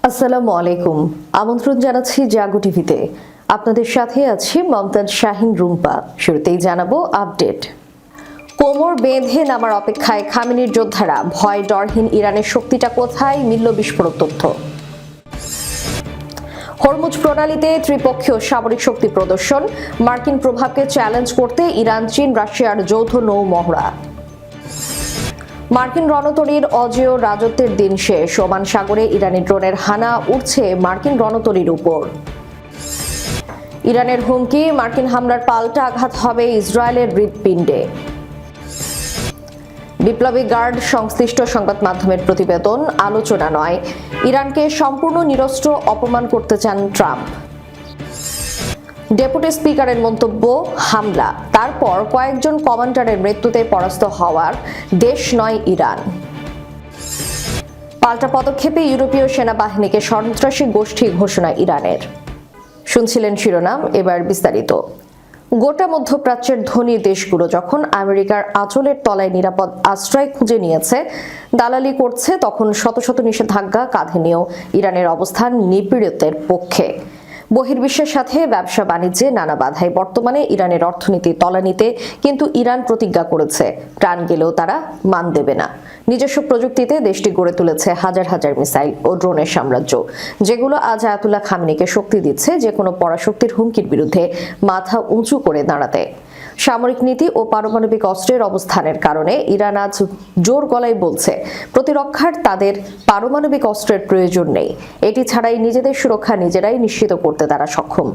আসসালামু আলাইকুম। আমন্ত্রণ জানাচ্ছি জাগো টিভিতে। আপনাদের সাথে আছি মমতাজ শাহিন রুম্পা। শুরুতেই জানাবো আপডেট। কোমর বেঁধে নামার অপেক্ষায় খামেনির যোদ্ধারা, ভয় ডরহীন ইরানের শক্তিটা কোথায়, মিলল বিস্ফোরক তথ্য। হরমুজ প্রণালীতে ত্রিপক্ষীয় সামরিক শক্তি প্রদর্শন, মার্কিন প্রভাবকে চ্যালেঞ্জ করতে ইরান, চীন, রাশিয়ার যৌথ নৌ মহড়া। মার্কিন রণতরীর অজেয় রাজত্বের দিন শেষ, ওমান সাগরে ইরানি ড্রোনের হানা উঠছে মার্কিন রণতরীর উপর। ইরানের হুমকি, মার্কিন হামলার পাল্টা আঘাত হবে ইসরায়েলের হৃৎপিণ্ডে। বিপ্লবী গার্ড সংশ্লিষ্ট সংবাদ মাধ্যমের প্রতিবেদন, আলোচনা নয়। ইরানকে সম্পূর্ণ নিরস্ত্র অপমান করতে চান ট্রাম্প। ডেপুটি স্পিকারের মন্তব্য, হামলা, তারপর কয়েকজন কমান্ডারের মৃত্যুতে পরাস্ত হওয়ার দেশ নয় ইরান। পাল্টা পদক্ষেপে ইউরোপীয় সেনাবাহিনীকে সন্ত্রাসী গোষ্ঠী ঘোষণা ইরানের। শুনছিলেন শিরোনাম, এবার বিস্তারিত। গোটা মধ্যপ্রাচ্যের ধনী দেশগুলো যখন আমেরিকার আঁচলের তলায় নিরাপদ আশ্রয় খুঁজে নিয়েছে, দালালি করছে, তখন শত শত নিষেধাজ্ঞা কাঁধে নিয়েও ইরানের অবস্থান নিপীড়িতের পক্ষে। বহির্বিশ্বের সাথে ব্যবসা বাণিজ্যে নানা বাধায় বর্তমানে ইরানের অর্থনীতি তলানিতে, কিন্তু ইরান প্রতিজ্ঞা করেছে প্রাণ গেলেও তারা মান দেবে না। নিজস্ব প্রযুক্তিতে দেশটি গড়ে তুলেছে হাজার হাজার মিসাইল ও ড্রোনের সাম্রাজ্য, যেগুলো আজ আয়াতুল্লাহ খামেনিকে শক্তি দিচ্ছে যে কোনো পরাশক্তির হুমকির বিরুদ্ধে মাথা উঁচু করে দাঁড়াতে। সামরিক নীতি ও পারমাণবিক অস্ত্রের অবস্থানের কারণে ইরান আজ জোর গলায় বলছে প্রতিরক্ষার তাদের পারমাণবিক অস্ত্রের প্রয়োজন নেই। এটি ছাড়াই নিজেদের সুরক্ষা নিজেরাই নিশ্চিত করতে তারা সক্ষম।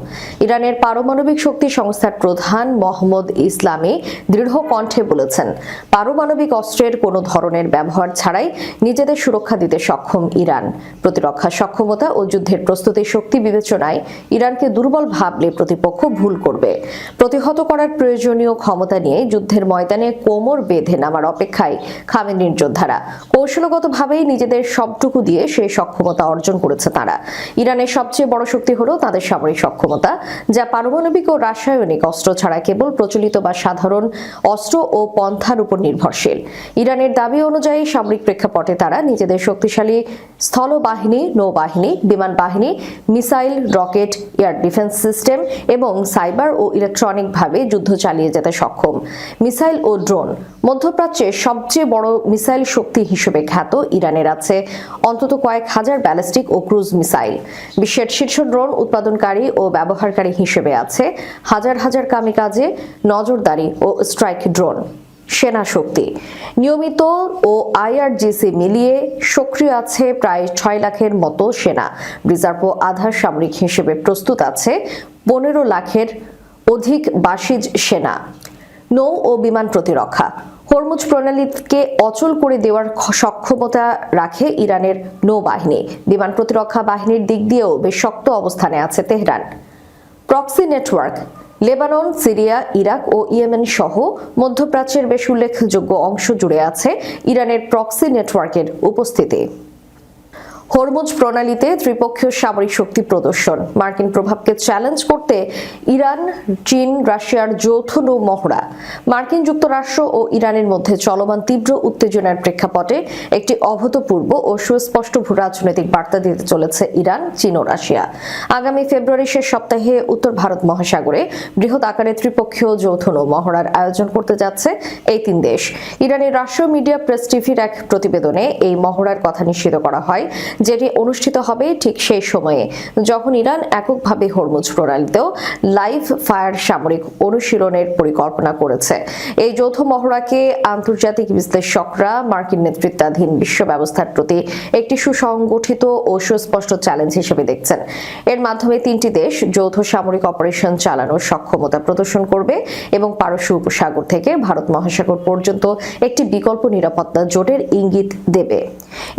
ইরানের পারমাণবিক শক্তি সংস্থার প্রধান মোহাম্মদ ইসলামি দৃঢ় কণ্ঠে বলেছেন, পারমাণবিক অস্ত্রের কোনো ধরনের ব্যবহার ছাড়াই নিজেদের সুরক্ষা দিতে সক্ষম ইরান। প্রতিরক্ষা সক্ষমতা ও যুদ্ধের প্রস্তুতির শক্তি বিবেচনায় ইরানকে দুর্বল ভাবলে প্রতিপক্ষ ভুল করবে। প্রতিহত করার প্রয়োজনীয় ক্ষমতা নিয়ে যুদ্ধের ময়দানে কোমর বেঁধে নামার অপেক্ষায় খামেনির যোদ্ধারা। কৌশলগতভাবেই নিজেদের সবটুকু দিয়ে সেই সক্ষমতা অর্জন করেছে তারা। ইরানের সবচেয়ে বড় শক্তি হলো তাদের সামরিক সক্ষমতা, যা পারমাণবিক ও রাসায়নিক অস্ত্র ছাড়া কেবল প্রচলিত বা সাধারণ অস্ত্র ও পন্থার উপর নির্ভরশীল। ইরানের দাবি অনুযায়ী সামরিক প্রেক্ষাপটে তারা নিজেদের শক্তিশালী স্থলবাহিনী, নৌবাহিনী, বিমান বাহিনী, missile, rocket, air defence system এবং সাইবার ও ইলেকট্রনিক ভাবে যুদ্ধ চালিয়ে যেতে সক্ষম। মিসাইল ও ড্রোন, মধ্যপ্রাচ্যের সবচেয়ে বড় মিসাইল শক্তি হিসেবে খ্যাত ইরানের আছে অন্তত কয়েক হাজার ব্যালিস্টিক ও ক্রুজ মিসাইল। বিশ্বের শীর্ষ ড্রোন উৎপাদনকারী ও ব্যবহারকারী হিসেবে আছে হাজার হাজার কামিকাজে, নজরদারি ও স্ট্রাইক ড্রোন। সেনা শক্তি, নিয়মিত ও আইআরজিসি মিলিয়ে সক্রিয় আছে প্রায় 6 লাখের মতো সেনা। রিজার্ভ ও আধার সামরিক হিসেবে প্রস্তুত আছে 15 লাখের অধিক বাসিজ সেনা। নৌ ও বিমান প্রতিরক্ষা, হরমুজ প্রণালীকে অচল করে দেওয়ার সক্ষমতা রাখে ইরানের নৌবাহিনী। বিমান প্রতিরক্ষা বাহিনীর দিক দিয়েও বেশ শক্ত অবস্থানে আছে Tehran. Proxy network, Lebanon, Syria, Iraq ও ইয়েমেন সহ মধ্যপ্রাচ্যের বেশ উল্লেখযোগ্য অংশ জুড়ে আছে ইরানের প্রক্সি নেটওয়ার্কের উপস্থিতি। হরমুজ প্রণালীতে ত্রিপক্ষীয় সামরিক শক্তি প্রদর্শন, মার্কিন প্রভাবকে চ্যালেঞ্জ করতে ইরান, চীন, রাশিয়ার যৌথ নৌ মহড়া। মার্কিন যুক্তরাষ্ট্র ও ইরানের মধ্যে চলমান তীব্র উত্তেজনার প্রেক্ষাপটে একটি অভূতপূর্ব ও সুস্পষ্ট ভূরাজনৈতিক বার্তা দিতে চলেছে ইরান, চীন ও রাশিয়া। আগামী ফেব্রুয়ারি শেষ সপ্তাহে উত্তর ভারত মহাসাগরে বৃহৎ আকারে ত্রিপক্ষীয় যৌথ নৌ মহড়ার আয়োজন করতে যাচ্ছে এই তিন দেশ। ইরানের রাষ্ট্রীয় মিডিয়া প্রেস টিভির এক প্রতিবেদনে এই মহড়ার কথা নিশ্চিত করা হয়, যেটি অনুষ্ঠিত হবে ঠিক সেই সময়ে যখন ইরান এককভাবে হরমুজ প্রণালীতেও লাইভ ফায়ার সামরিক অনুশীলনের পরিকল্পনা করেছে। এই যৌথ মহড়াকে আন্তর্জাতিক বিশ্লেষকরা মার্কিন নেতৃত্বাধীন বিশ্ব ব্যবস্থার প্রতি একটি সুসংগঠিত ও সুস্পষ্ট চ্যালেঞ্জ হিসেবে দেখছেন। এর মাধ্যমে তিনটি দেশ যৌথ সামরিক অপারেশন চালানোর সক্ষমতা প্রদর্শন করবে এবং পারস্য উপসাগর থেকে ভারত মহাসাগর পর্যন্ত একটি বিকল্প নিরাপত্তা জোটের ইঙ্গিত দেবে।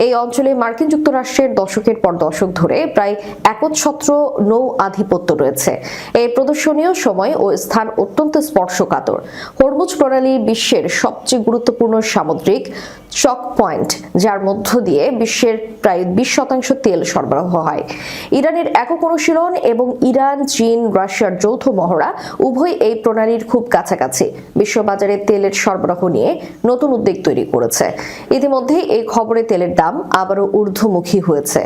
এই অঞ্চলে মার্কিন যুক্তরাষ্ট্রের দশকের পর দশক ধরে প্রায় একচ্ছত্র নৌ আধিপত্য রয়েছে। এই প্রদর্শনীয় সময় ও স্থান অত্যন্ত স্পর্শকাতর। হরমুজ প্রণালী বিশ্বের সবচেয়ে গুরুত্বপূর্ণ সামুদ্রিক চক পয়েন্ট, যার মধ্য দিয়ে বিশ্বের প্রায় 20% তেল সরবরাহ হয়। ইরানের একক অনুশীলন এবং ইরান, চীন, রাশিয়ার যৌথ মহড়া উভয় এই প্রণালীর খুব কাছাকাছি। বিশ্ববাজারে তেলের সরবরাহ নিয়ে নতুন উদ্বেগ তৈরি করেছে। ইতিমধ্যে এই খবরে তেলের দাম আবারও ঊর্ধ্বমুখী বৃদ্ধি হয়েছে।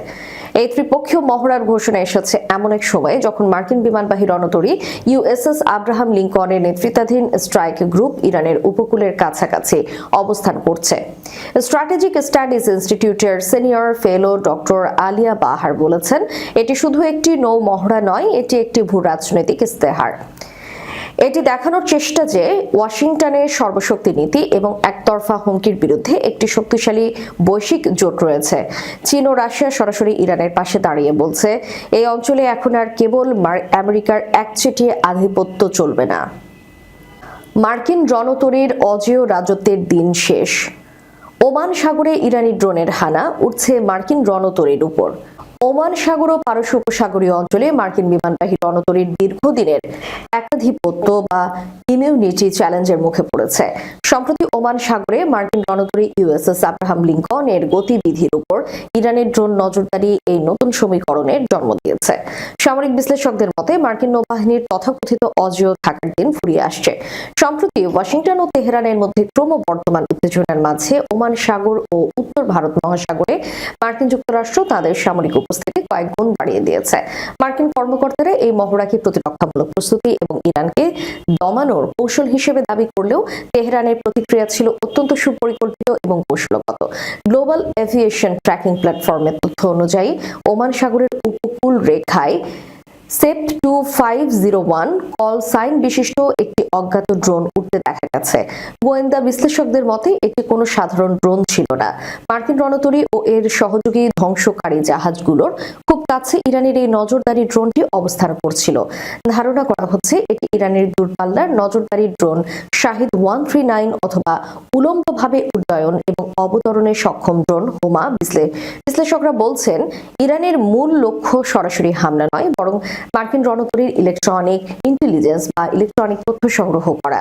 এই ত্রিপক্ষীয় মহড়ার ঘোষণা এসেছে এমন এক সময়ে যখন মার্কিন বিমানবাহী রণতরী ইউএসএস আব্রাহাম লিঙ্কনের নেতৃত্বাধীন স্ট্রাইক গ্রুপ ইরানের উপকূলের কাছাকাছি অবস্থান করছে। স্ট্র্যাটেজিক স্টাডিজ ইনস্টিটিউটের সিনিয়র ফেলো ডক্টর আলিয়া বাহার বলেছেন, এটি শুধু একটি নৌ মহড়া নয়, এটি একটি ভূ রাজনৈতিক ইস্তেহার। এটি দেখানোর চেষ্টা যে ওয়াশিংটনের সর্বশক্তি নীতি এবং একতরফা হুমকির বিরুদ্ধে একটি শক্তিশালী বৈশ্বিক জোট রয়েছে। চীন ও রাশিয়া সরাসরি ইরানের পাশে দাঁড়িয়ে বলছে, এই অঞ্চলে এখন আর কেবল আমেরিকার একচেটিয়া আধিপত্য চলবে না। মার্কিন রণতরীর অজেয় রাজত্বের দিন শেষ। ওমান সাগরে ইরানি ড্রোনের হানা, উঠছে মার্কিন রণতরীর উপর। ওমান সাগর ও পারস্য উপসাগরীয় অঞ্চলে মার্কিন বিমানবাহী রণতরীর দীর্ঘদিনের একাধিপত্য বা ইমিউনিটি চ্যালেঞ্জের মুখে পড়েছে। সম্প্রতি ওমান সাগরে মার্কিন রণতরী ইউএসএস আব্রাহাম লিঙ্কনের গতিবিধির উপর ইরানের ড্রোন নজরদারি এই নতুন সমীকরণের জন্ম দিয়েছে। সামরিক বিশ্লেষকদের মতে মার্কিন নৌবাহিনীর তথাকথিত অজেয় থাকার দিন ফুরিয়ে আসছে। সম্প্রতি ওয়াশিংটন ও তেহরানের মধ্যে ক্রমবর্ধমান উত্তেজনার মাঝে ওমান সাগর ও উত্তর ভারত মহাসাগরে মার্কিন যুক্তরাষ্ট্র তাদের সামরিক উপস্থিতি কয়েক গুণ বাড়িয়ে দিয়েছে। মার্কিন কর্মকর্তারা এই মহড়াকে প্রতিরক্ষামূলক প্রস্তুতি এবং ইরানকে দমানোর কৌশল হিসেবে দাবি করলেও তেহরানের প্রতিক্রিয়া ছিল অত্যন্ত সুপরিকল্পিত এবং কৌশলগত। গ্লোবাল এভিয়েশন ট্র্যাকিং প্ল্যাটফর্মের তথ্য অনুযায়ী ওমান সাগরের উপকূল রেখায় সেপ্ট 2501 কল সাইন বিশিষ্ট একটি অজ্ঞাত ড্রোন উঠতে দেখা গেছে। গোয়েন্দা বিশ্লেষকদের মতে এটি কোনো সাধারণ ড্রোন ছিল না। মার্কিন রণতরী ও এর সহযোগী ধ্বংসকারী জাহাজগুলোর খুব কাছে ইরানের এই নজরদারি ড্রোনটি অবস্থান করছিল। ধারণা করা হচ্ছে এটি ইরানের দূরপাল্লার নজরদারি ড্রোন শাহিদ 139 অথবা উলম্বভাবে উড্ডয়ন এবং অবতরণে সক্ষম ড্রোন হোমা। বিশ্লেষকরা বলছেন, ইরানের মূল লক্ষ্য সরাসরি হামলা নয়, বরং মার্কিন রণতরীর ইলেকট্রনিক ইন্টেলিজেন্স বা ইলেকট্রনিক তথ্য সংগ্রহ করা।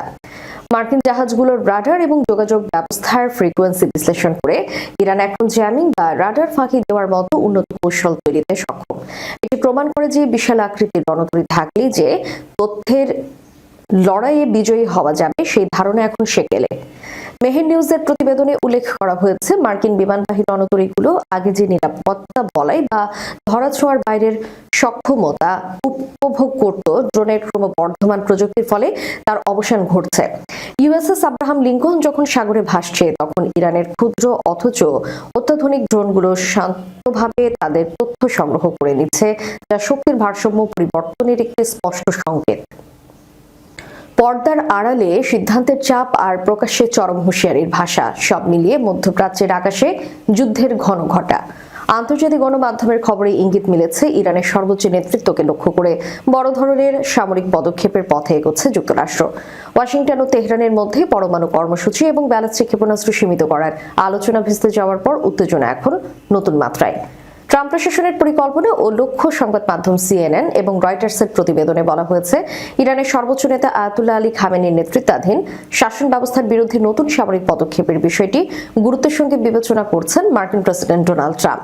মার্কিন জাহাজগুলোর রাডার এবং যোগাযোগ ব্যবস্থার ফ্রিকোয়েন্সি বিশ্লেষণ করে ইরান এখন জ্যামিং বা রাডার ফাঁকি দেওয়ার মতো উন্নত কৌশল তৈরিতে সক্ষম। এটি প্রমাণ করে যে বিশাল আকৃতির রণতরী থাকলেই যে তথ্যের লড়াইয়ে বিজয়ী হওয়া যাবে সেই ধারণা এখন সেকেলে। মেহের নিউজের প্রতিবেদনে উল্লেখ করা হয়েছে, মার্কিন বিমানবাহী রণতরীগুলো আগে যে নিরাপত্তা বলয় বা ধরাছোঁয়ার বাইরের সক্ষমতা উপভোগ করত, ড্রোনের ক্রমবর্ধমান প্রযুক্তির ফলে তার অবসান ঘটছে। ইউএসএস আব্রাহাম লিঙ্কন যখন সাগরে ভাসছে, তখন ইরানের ক্ষুদ্র অথচ অত্যাধুনিক ড্রোনগুলো শান্তভাবে তাদের তথ্য সংগ্রহ করে নিচ্ছে, যা শক্তির ভারসাম্য পরিবর্তনের একটি স্পষ্ট সংকেত। পর্দার আড়ালে সিদ্ধান্তের চাপ আর প্রকাশ্যে চরম হুঁশিয়ারির ভাষা, সব মিলিয়ে মধ্যপ্রাচ্যের আকাশে যুদ্ধের ঘন ঘটা। আন্তর্জাতিক গণমাধ্যমের খবরে ইঙ্গিত মিলেছে, ইরানের সর্বোচ্চ নেতৃত্বকে লক্ষ্য করে বড় ধরনের সামরিক পদক্ষেপের পথে এগোচ্ছে যুক্তরাষ্ট্র। ওয়াশিংটন ও তেহরানের মধ্যে পরমাণু কর্মসূচি এবং ব্যালিস্টিক ক্ষেপণাস্ত্র সীমিত করার আলোচনা ভেস্তে যাওয়ার পর উত্তেজনা এখন নতুন মাত্রায়। ট্রাম্প প্রশাসনের পরিকল্পনা ও লক্ষ্য সংবাদ মাধ্যম সিএনএন এবং রয়টার্সের প্রতিবেদনে বলা হয়েছে, ইরানের সর্বোচ্চ নেতা আয়াতুল্লাহ আলী খামেনির নেতৃত্বাধীন শাসন ব্যবস্থার বিরুদ্ধে নতুন সামরিক পদক্ষেপের বিষয়টি গুরুত্বের সঙ্গে বিবেচনা করছেন মার্কিন প্রেসিডেন্ট ডোনাল্ড ট্রাম্প।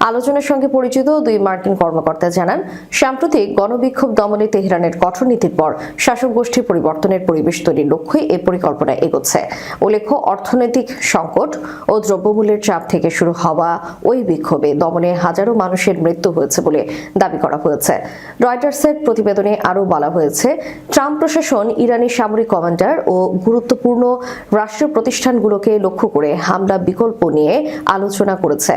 আলোচনার সঙ্গে পরিচিত দুই মার্কিন কর্মকর্তা জানান, সাম্প্রতিক গণবিক্ষোভ দমনে তেহরানের কঠোর নীতির পর শাসক গোষ্ঠীর পরিবর্তনের পরিবেশ তৈরির লক্ষ্যে এই পরিকল্পনা এগোচ্ছে। উল্লেখ্য, অর্থনৈতিক সংকট ও দ্রব্যমূল্যের চাপ থেকে শুরু হওয়া ওই বিক্ষোভে দমনে হাজারো মানুষের মৃত্যু হয়েছে বলে দাবি করা হয়েছে। রয়টার্সের প্রতিবেদনে আরও বলা হয়েছে, ট্রাম্প প্রশাসন ইরানি সামরিক কমান্ডার ও গুরুত্বপূর্ণ রাষ্ট্রীয় প্রতিষ্ঠানগুলোকে লক্ষ্য করে হামলা বিকল্প নিয়ে আলোচনা করেছে,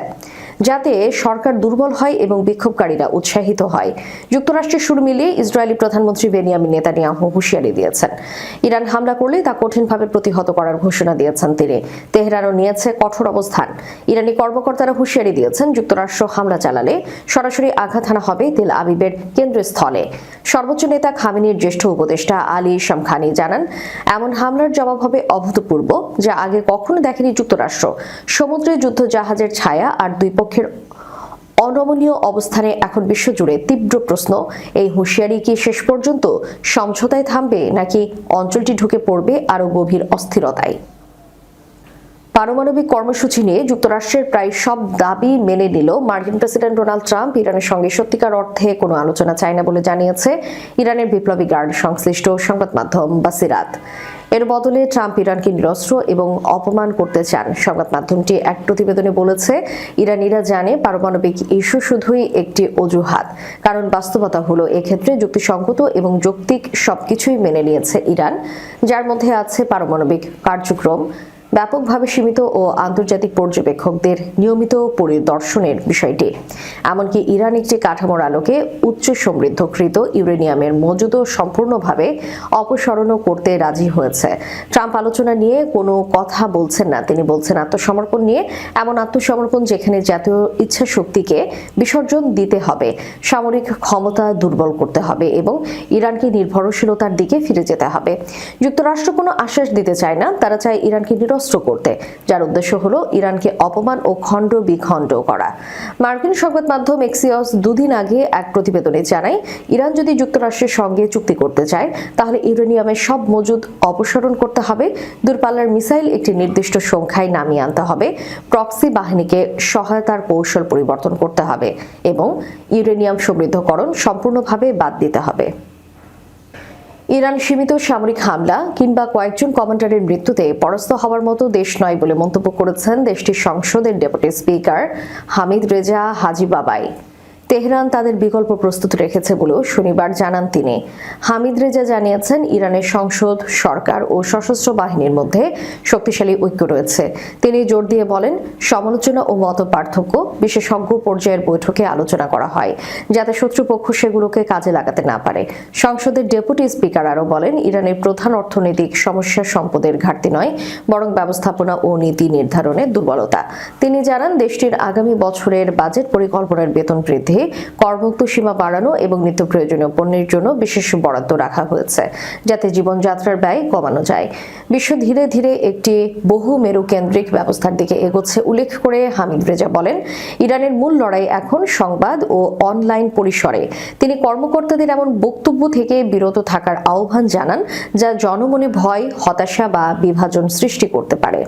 যাতে সরকার দুর্বল হয় এবং বিক্ষোভকারীরা উৎসাহিত হয়। যুক্তরাষ্ট্রের সুর মিলিয়ে ইসরায়েলি প্রধানমন্ত্রী বেনিয়ামিন নেতানিয়াহু হুঁশিয়ারি দিয়েছেন, ইরান হামলা করলে তা কঠিনভাবে প্রতিহত করার ঘোষণা দিয়েছেন তিনি। তেহরানও নিয়েছে কঠোর অবস্থান। ইরানি কর্মকর্তারা হুঁশিয়ারি দিয়েছেন, যুক্তরাষ্ট্র হামলা চালালে সরাসরি আঘাত হানা হবে তেল আবিবের কেন্দ্রস্থলে। সর্বোচ্চ নেতা খামেনির জ্যেষ্ঠ উপদেষ্টা আলী শামখানি জানান, এমন হামলার জবাব হবে অভূতপূর্ব, যা আগে কখনো দেখেনি যুক্তরাষ্ট্র। সমুদ্রে যুদ্ধ জাহাজের ছায়া আর দুই পক্ষের অনমনীয় অবস্থানে এখন বিশ্বজুড়ে তীব্র প্রশ্ন, এই হুঁশিয়ারি কি শেষ পর্যন্ত সমঝোতায় থামবে নাকি অঞ্চলটি ঢুকে পড়বে আরো গভীর অস্থিরতায়? পারমাণবিক কর্মসূচি নিয়ে যুক্তরাষ্ট্রের প্রায় সব দাবি মেনে নিল মার্কিন প্রেসিডেন্ট ডোনাল্ড ট্রাম্প ইরানের সঙ্গে সত্যিকার অর্থে কোনো আলোচনা চায় না বলে জানিয়েছে ইরানের বিপ্লবী গার্ড সংশ্লিষ্ট সংবাদ মাধ্যম বাসিরাত। এর বদলে ট্রাম্প ইরানকে নিরস্ত্র এবং অপমান করতে চান। সংবাদ মাধ্যমটি এক প্রতিবেদনে বলেছে, ইরানিরা জানে পারমাণবিক ইস্যু শুধুই একটি অজুহাত, কারণ বাস্তবতা হলো এক্ষেত্রে যুক্তিসঙ্গত এবং যৌক্তিক সবকিছুই মেনে নিয়েছে ইরান, যার মধ্যে আছে পারমাণবিক কার্যক্রম, ব্যাপকভাবে সীমিত ও আন্তর্জাতিক পর্যবেক্ষকদের নিয়মিত পরিদর্শনের বিষয়টি। এমনকি ইরান একটি কাঠামোর আলোকে উচ্চ সমৃদ্ধকৃত ইউরেনিয়ামের মজুদও সম্পূর্ণভাবে অপসারণ করতে রাজি হয়েছে। ট্রাম্প আলোচনা নিয়ে কোনো কথা বলছেন না, তিনি বলছেন আত্মসমর্পণ নিয়ে, এমন আত্মসমর্পণ যেখানে জাতীয় ইচ্ছা শক্তিকে বিসর্জন দিতে হবে, সামরিক ক্ষমতা দুর্বল করতে হবে এবং ইরানকে নির্ভরশীলতার দিকে ফিরে যেতে হবে। যুক্তরাষ্ট্র কোনো আশ্বাস দিতে চায় না, তারা চায় ইরানকে নিরস্ত্র করতে, যার উদ্দেশ্য হলো ইরানকে অপমান ও খণ্ড বিখণ্ড করা। মার্কিন সংবাদ মাধ্যম এক্সিওস দুদিন আগে এক প্রতিবেদনে জানায়, ইরান যদি যুক্তরাষ্ট্রের সঙ্গে চুক্তি করতে চায় তাহলে ইউরেনিয়ামের সব মজুদ অপসারণ করতে হবে, দূরপাল্লার মিসাইল একটি নির্দিষ্ট সংখ্যায় নামিয়ে আনতে হবে, প্রক্সি বাহিনীকে সহায়তার কৌশল পরিবর্তন করতে হবে এবং ইউরেনিয়াম সমৃদ্ধকরণ সম্পূর্ণভাবে বাদ দিতে হবে। ইরান সীমিত সামরিক হামলা কিংবা কয়েকজন কমান্ডারের মৃত্যুতে পরাস্ত হওয়ার মতো দেশ নয় বলে মন্তব্য করেছেন দেশটির সংসদের deputy speaker Hamid Reza Hajibabaei. Tehran তাদের বিকল্প প্রস্তুত রেখেছে বলেও শনিবার জানান তিনি। হামিদ রেজা জানিয়েছেন, ইরানের সংসদ, সরকার ও সশস্ত্র বাহিনীর মধ্যে শক্তিশালী ঐক্য রয়েছে। তিনি জোর দিয়ে বলেন, সমালোচনা ও মত পার্থক্য বিশেষজ্ঞ পর্যায়ের বৈঠকে আলোচনা করা হয়, যাতে শত্রুপক্ষ সেগুলোকে কাজে লাগাতে না পারে। সংসদের ডেপুটি স্পিকার আরও বলেন, ইরানের প্রধান অর্থনৈতিক সমস্যা সম্পদের ঘাটতি নয়, বরং ব্যবস্থাপনা ও নীতি নির্ধারণে দুর্বলতা। তিনি জানান, দেশটির আগামী বছরের বাজেট পরিকল্পনার বেতন বৃদ্ধি, করমুক্ত সীমা বাড়ানো এবং নিত্য প্রয়োজনীয় পণ্যের জন্য বিশেষ বরাদ্দ রাখা হয়েছে, যাতে জীবনযাত্রার ব্যয় কমানো যায়। বিশ্ব ধীরে ধীরে একটি বহু মেরু কেন্দ্রিক ব্যবস্থার দিকে এগোচ্ছে উল্লেখ করে হামিদ রেজা বলেন, ইরানের মূল লড়াই এখন সংবাদ ও অনলাইন পরিসরে। তিনি কর্মকর্তাদের এমন বক্তব্য থেকে বিরত থাকার আহ্বান জানান যা জনমনে ভয়, হতাশা বা বিভাজন সৃষ্টি করতে পারে।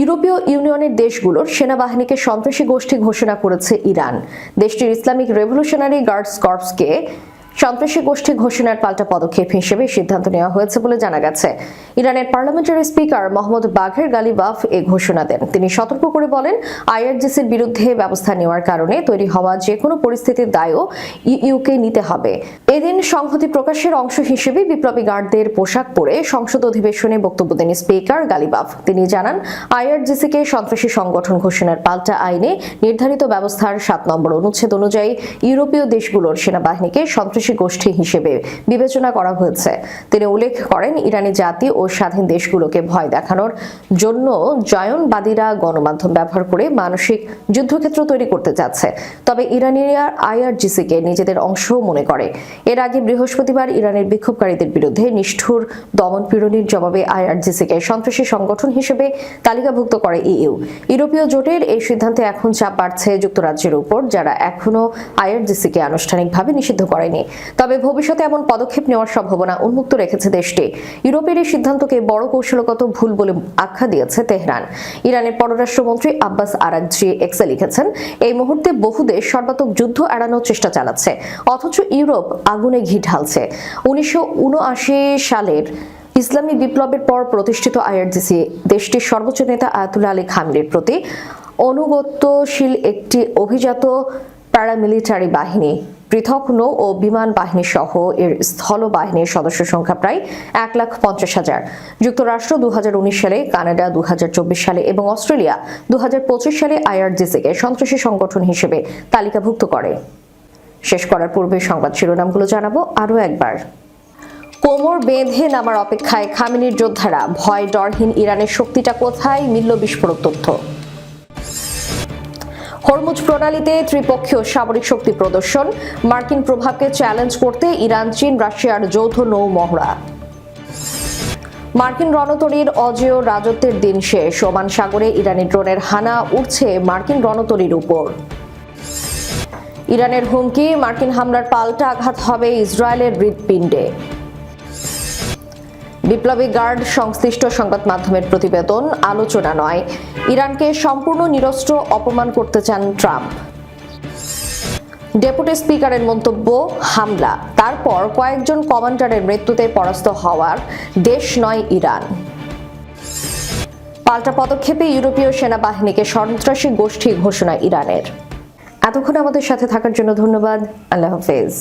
ইউরোপীয় ইউনিয়নের দেশগুলোর সেনাবাহিনীকে সন্ত্রাসী গোষ্ঠী ঘোষণা করেছে ইরান। দেশটির ইসলামিক রেভলিউশনারি গার্ডস কর্পসকে সন্ত্রাসী গোষ্ঠী ঘোষণার পাল্টা পদক্ষেপ হিসেবে সিদ্ধান্ত নেওয়া হয়েছে বলে জানা গেছে। ইরানের পার্লামেন্টারি স্পিকার মোহাম্মদ বাঘের গালিবাফ এ ঘোষণা দেন। তিনি সতর্ক করে বলেন, আইআরজিসির বিরুদ্ধে ব্যবস্থা নেওয়ার কারণে তৈরি হওয়া যে কোনো পরিস্থিতির দায়ও ইইউকে নিতে হবে। এদিন সংহতি প্রকাশের অংশ হিসেবে বিপ্লবী গার্ডদের পোশাক পরে সংসদ অধিবেশনে বক্তব্য দেন স্পিকার গালিবাফ। তিনি জানান, আইআরজিসিকে সন্ত্রাসী সংগঠন ঘোষণার পাল্টা আইনে নির্ধারিত ব্যবস্থার 7 নম্বর অনুচ্ছেদ অনুযায়ী ইউরোপীয় দেশগুলোর সেনাবাহিনীকে সন্ত্রাসী গোষ্ঠী হিসেবে বিবেচনা করা হয়েছে। তিনি উল্লেখ করেন, ইরানি জাতি ও স্বাধীন দেশগুলোকে ভয় দেখানোর জন্য জয়নবাদীরা গণমাধ্যম ব্যবহার করে মানসিক যুদ্ধক্ষেত্র তৈরি করতে যাচ্ছে। তবে ইরানিরা আইআরজিসিকে নিজেদের অংশ মনে করে। এর আগে বৃহস্পতিবার ইরানের বিক্ষোভকারীদের বিরুদ্ধে নিষ্ঠুর দমনপীড়নের জবাবে আইআরজিসিকে সন্ত্রাসী সংগঠন হিসেবে তালিকাভুক্ত করে ইইউ। ইউরোপীয় জোটের এই সিদ্ধান্তে এখন চাপ বাড়ছে যুক্তরাজ্যের উপর, যারা এখনও আইআরজিসিকে আনুষ্ঠানিকভাবে নিষিদ্ধ করেনি। তবে ভবিষ্যতে এমন পদক্ষেপ নেওয়ার সম্ভাবনা উন্মুক্ত রেখেছে দেশটি। ইউরোপের এই সিদ্ধান্তকে বড় কৌশলগত ভুল বলে আখ্যা দিয়েছে তেহরান। ইরানের পররাষ্ট্রমন্ত্রী আব্বাস আরাগচি এক্সে লিখেছেন, এই মুহূর্তে বহু দেশ সর্বাত্মক যুদ্ধ এড়ানোর চেষ্টা চালাচ্ছে, অথচ ইউরোপ আগুনে ঘি ঢালছে। 1979 সালের ইসলামী বিপ্লবের পর প্রতিষ্ঠিত আইআরজিসি দেশটির সর্বোচ্চ নেতা আয়াতুল্লাহ আলী খামেনির প্রতি অনুগত্যশীল একটি অভিজাত প্যারামিলিটারি বাহিনী। পৃথক নৌ ও বিমান বাহিনী সহ এর স্থল বাহিনীর সদস্য সংখ্যা প্রায় 1,50,000। যুক্তরাষ্ট্র 2019 সালে, কানাডা 2024 সালে এবং অস্ট্রেলিয়া 2025 সালে আইআরজিসিকে সন্ত্রাসী সংগঠন হিসেবে তালিকাভুক্ত করে। শেষ করার পূর্বে সংবাদ শিরোনামগুলো জানাবো আরও একবার। কোমর বেঁধে নামার অপেক্ষায় খামেনির যোদ্ধারা, ভয় ডরহীন ইরানের শক্তিটা কোথায়, মিলল বিস্ফোরক তথ্য। হরমুজ প্রণালীতে ত্রিপক্ষীয় সামরিক শক্তি প্রদর্শন, মার্কিন প্রভাবকে চ্যালেঞ্জ করতে ইরান, চীন, রাশিয়ার যৌথ নৌ মহড়া। মার্কিন রণতরীর অজেয় রাজত্বের দিন শেষ, ওমান সাগরে ইরানি ড্রোনের হানা উঠছে মার্কিন রণতরীর উপর। ইরানের হুমকি, মার্কিন হামলার পাল্টা আঘাত হবে ইসরায়েলের হৃৎপিণ্ডে। বিপ্লবী গার্ড সংশ্লিষ্ট সংবাদ মাধ্যমের প্রতিবেদন, আলোচনা নয়, ইরানকে সম্পূর্ণ নিরস্ত্র অপমান করতে চান ট্রাম্প। ডেপুটি স্পিকারের মন্তব্য, হামলা, তারপর কয়েকজন কমান্ডারের মৃত্যুতে পরাস্ত হওয়ার দেশ নয় ইরান। পাল্টা পদক্ষেপে ইউরোপীয় সেনাবাহিনীকে সন্ত্রাসী গোষ্ঠী ঘোষণা ইরানের। এতক্ষণ আমাদের সাথে থাকার জন্য ধন্যবাদ। আল্লাহ হাফেজ।